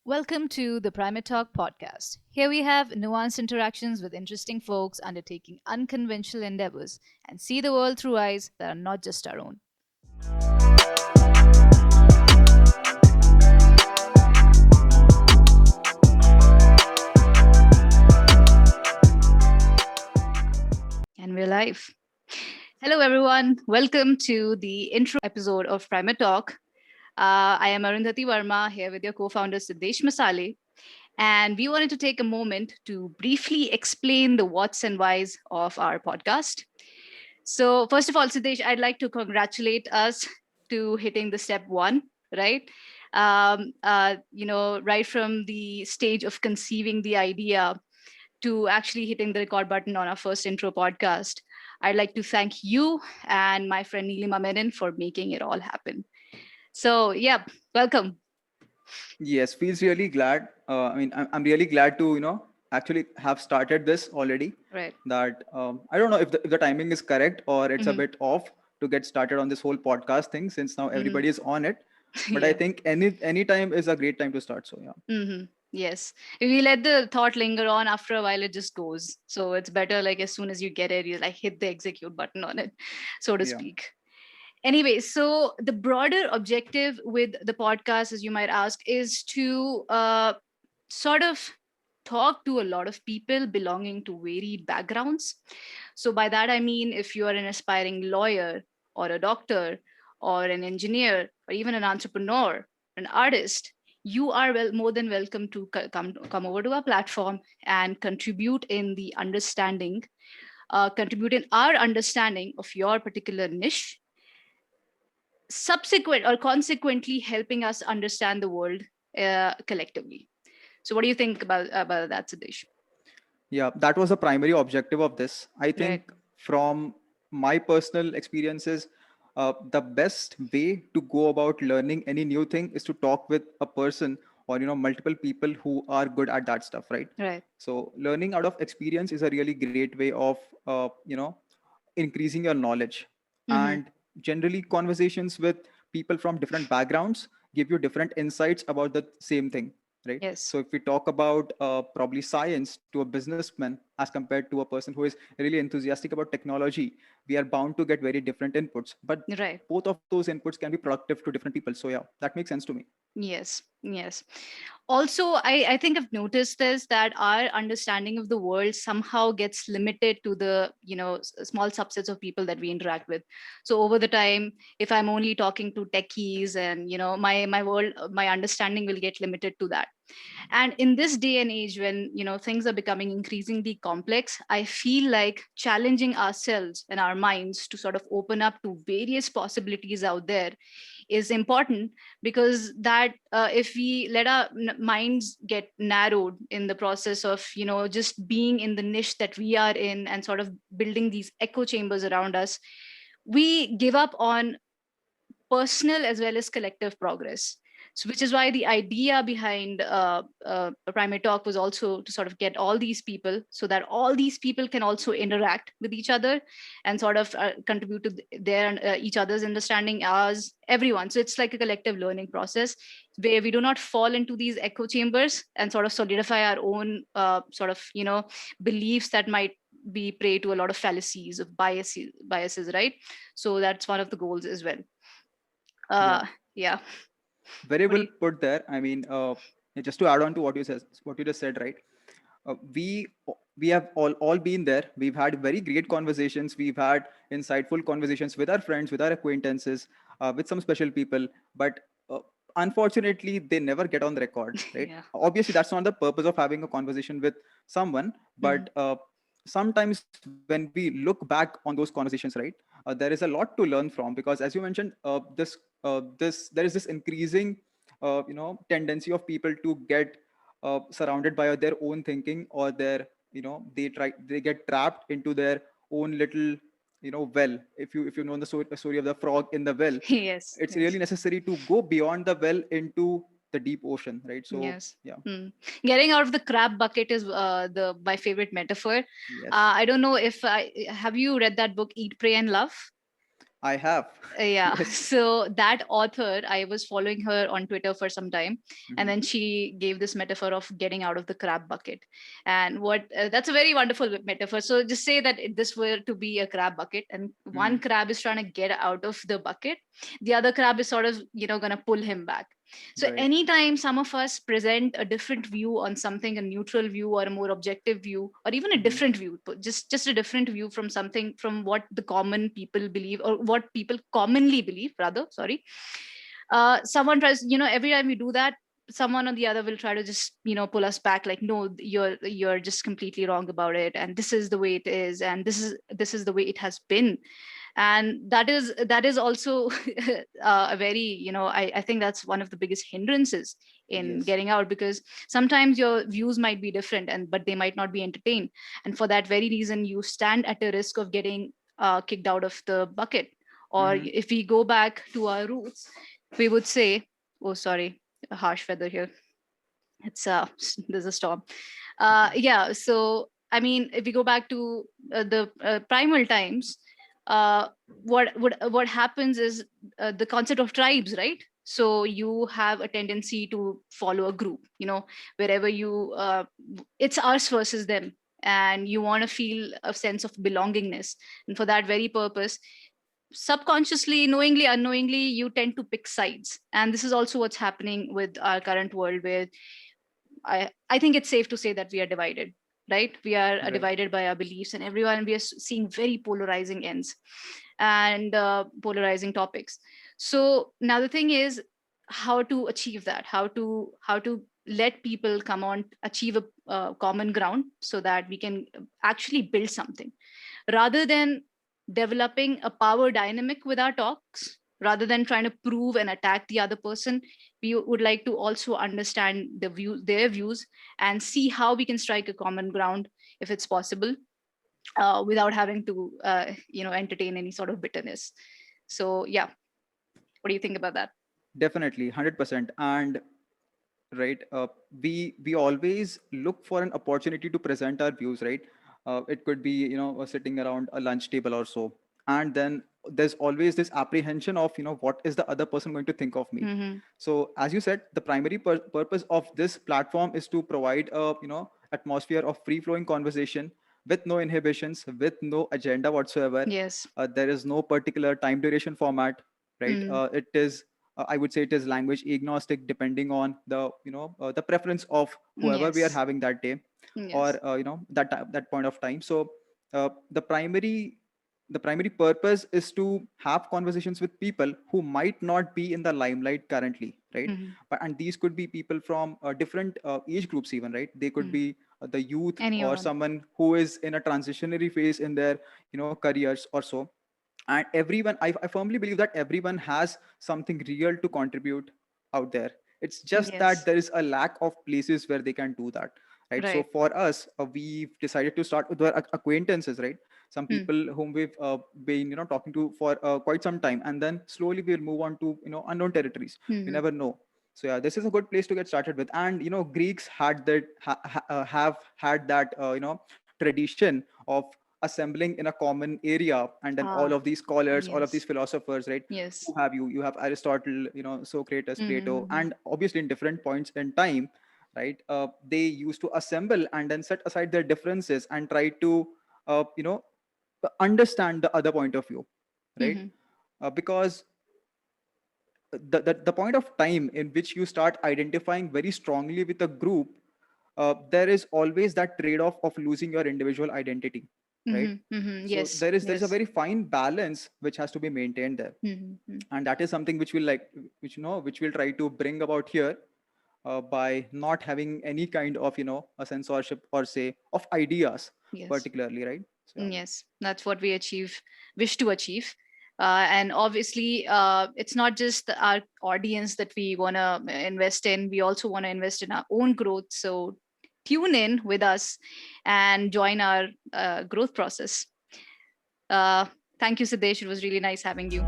Welcome to the Primate Talk podcast. Here we have nuanced interactions with interesting folks undertaking unconventional endeavors and see the world through eyes that are not just our own. And we're live. Hello, everyone. Welcome to the intro episode of Primate Talk. I am Arundhati Verma here with your co founder Siddhesh Misale. And we wanted to take a moment to briefly explain the what's and whys of our podcast. So, first of all, Siddesh, I'd like to congratulate us to hitting the step one, right? Right from the stage of conceiving the idea to actually hitting the record button on our first intro podcast. I'd like to thank you and my friend Neelima Menon for making it all happen. So, yeah, welcome. Yes, feels really glad. I'm really glad to actually have started this already. Right. That I don't know if the timing is correct or it's a Mm-hmm. bit off to get started on this whole podcast thing since now Mm-hmm. everybody is on it. But I Yeah. think any time is a great time to start. So yeah. Mm-hmm. Yes. If we let the thought linger on, after a while it just goes. So it's better like as soon as you get it, you like hit the execute button on it, so to Yeah. speak. Anyway, so the broader objective with the podcast, as you might ask, is to sort of talk to a lot of people belonging to varied backgrounds. So by that I mean if you are an aspiring lawyer or a doctor or an engineer or even an entrepreneur, an artist, you are more than welcome to come over to our platform and contribute in the understanding, contribute in our understanding of your particular niche, subsequent or consequently helping us understand the world collectively. So, what do you think about that, Siddesh? Yeah, that was the primary objective of this. I Right. think from my personal experiences, the best way to go about learning any new thing is to talk with a person or multiple people who are good at that stuff, right? Right. So learning out of experience is a really great way of increasing your knowledge. Mm-hmm. And generally, conversations with people from different backgrounds give you different insights about the same thing, right? Yes. So if we talk about probably science to a businessman as compared to a person who is really enthusiastic about technology, we are bound to get very different inputs. But Right. both of those inputs can be productive to different people. So yeah, that makes sense to me. Yes. Yes. Also, I think I've noticed this that our understanding of the world somehow gets limited to the small subsets of people that we interact with. So over the time, if I'm only talking to techies and my world, my understanding will get limited to that. And in this day and age when things are becoming increasingly complex, I feel like challenging ourselves and our minds to sort of open up to various possibilities out there is important, because that if we let our minds get narrowed in the process of just being in the niche that we are in and sort of building these echo chambers around us, we give up on personal as well as collective progress. So, which is why the idea behind Primate Talk was also to sort of get all these people so that all these people can also interact with each other and sort of contribute to their each other's understanding as everyone. So it's like a collective learning process where we do not fall into these echo chambers and sort of solidify our own sort of beliefs that might be prey to a lot of fallacies of biases, right? So that's one of the goals as well. Yeah, uh yeah. very What do well you? put there. Just to add on to what you just said, right? We have all been there. We've had very great conversations. We've had insightful conversations with our friends, with our acquaintances, with some special people. But unfortunately, they never get on the record, right? Yeah. Obviously, that's not the purpose of having a conversation with someone. Mhm. But sometimes when we look back on those conversations, right, there is a lot to learn from, because as you mentioned, this there is this increasing tendency of people to get surrounded by their own thinking, or their they get trapped into their own little well. If you know the story of the frog in the well, Yes. it's Yes. really necessary to go beyond the well into the deep ocean, right? So Yes. yeah. Getting out of the crab bucket is the my favorite metaphor. Yes. I don't know if I have you read that book Eat, Pray, and Love. I have. Yeah. Yes. So that author, I was following her on Twitter for some time, and Hmm. then she gave this metaphor of getting out of the crab bucket. And what that's a very wonderful metaphor. So just say that this were to be a crab bucket, and one Hmm. crab is trying to get out of the bucket, the other crab is sort of, going to pull him back. So Right. anytime some of us present a different view on something, a neutral view or a more objective view, or even a Hmm. different view, but just a different view from something, from what the common people believe, or what people commonly believe, rather, sorry. Someone tries, every time we do that, someone or the other will try to just, pull us back, like, no, you're just completely wrong about it, and this is the way it is, and this is the way it has been. And that is also a very, I think that's one of the biggest hindrances in Yes. getting out, because sometimes your views might be different, and but they might not be entertained, and for that very reason you stand at a risk of getting kicked out of the bucket. Or Hmm. if we go back to our roots, we would say, oh, sorry, a harsh weather here. It's there's a storm. Yeah, so I mean, if we go back to the primal times, what happens is the concept of tribes, right? So you have a tendency to follow a group, wherever you it's us versus them, and you want to feel a sense of belongingness. And for that very purpose, subconsciously, knowingly, unknowingly, you tend to pick sides. And this is also what's happening with our current world, where I think it's safe to say that we are divided, right? We are Right. divided by our beliefs, and everyone, we are seeing very polarizing ends and polarizing topics. So now the thing is, how to achieve that? How to let people come on, achieve a common ground, so that we can actually build something, rather than developing a power dynamic with our talks, rather than trying to prove and attack the other person. We would like to also understand their views, and see how we can strike a common ground, if it's possible, without having to entertain any sort of bitterness. So yeah, what do you think about that? Definitely, 100%. And right, we always look for an opportunity to present our views, right? It could be, sitting around a lunch table or so, and then there's always this apprehension of, what is the other person going to think of me. Mm-hmm. So as you said, the primary purpose of this platform is to provide a, atmosphere of free flowing conversation, with no inhibitions, with no agenda whatsoever. Yes. There is no particular time duration format, right? Mm. It is, I would say, it is language agnostic, depending on the, the preference of whoever we are Yes. having that day, or Yes. that point of time. So uh, the primary the primary purpose is to have conversations with people who might not be in the limelight currently, right? Mm-hmm. And these could be people from different age groups even, right? They could Mm. be the youth, or Anyone. someone who is in a transitionary phase in their, careers or so. And everyone, I firmly believe that everyone has something real to contribute out there. It's just that Yes. there is a lack of places where they can do that, right? So Right. for us, we've decided to start with our acquaintances, right? Some Mm. people whom we've been, talking to for quite some time, and then slowly we'll move on to, unknown territories. We Mm-hmm. never know. So yeah, this is a good place to get started with. And Greeks had that have had that tradition of assembling in a common area, and then all Ah, of these scholars, all of these yes. philosophers, right? Yes. Who have you have Aristotle, Socrates, Plato, Mm-hmm. and obviously in different points in time, right? They used to assemble and then set aside their differences and try to uh, you know understand the other point of view, right? Mm-hmm. Because the point of time in which you start identifying very strongly with a group, there is always that trade-off of losing your individual identity, right? Mm-hmm. Mm-hmm. So Yes. there is a Yes. very fine balance which has to be maintained there. Mm-hmm. And that is something which will like which we'll try to bring about here, by not having any kind of, a censorship or say of ideas Yes. particularly, right? So yeah. Yes, that's what we wish to achieve. And obviously, it's not just our audience that we want to invest in. We also want to invest in our own growth. So tune in with us and join our growth process. Uh, Thank you, Siddesh. It was really nice having you.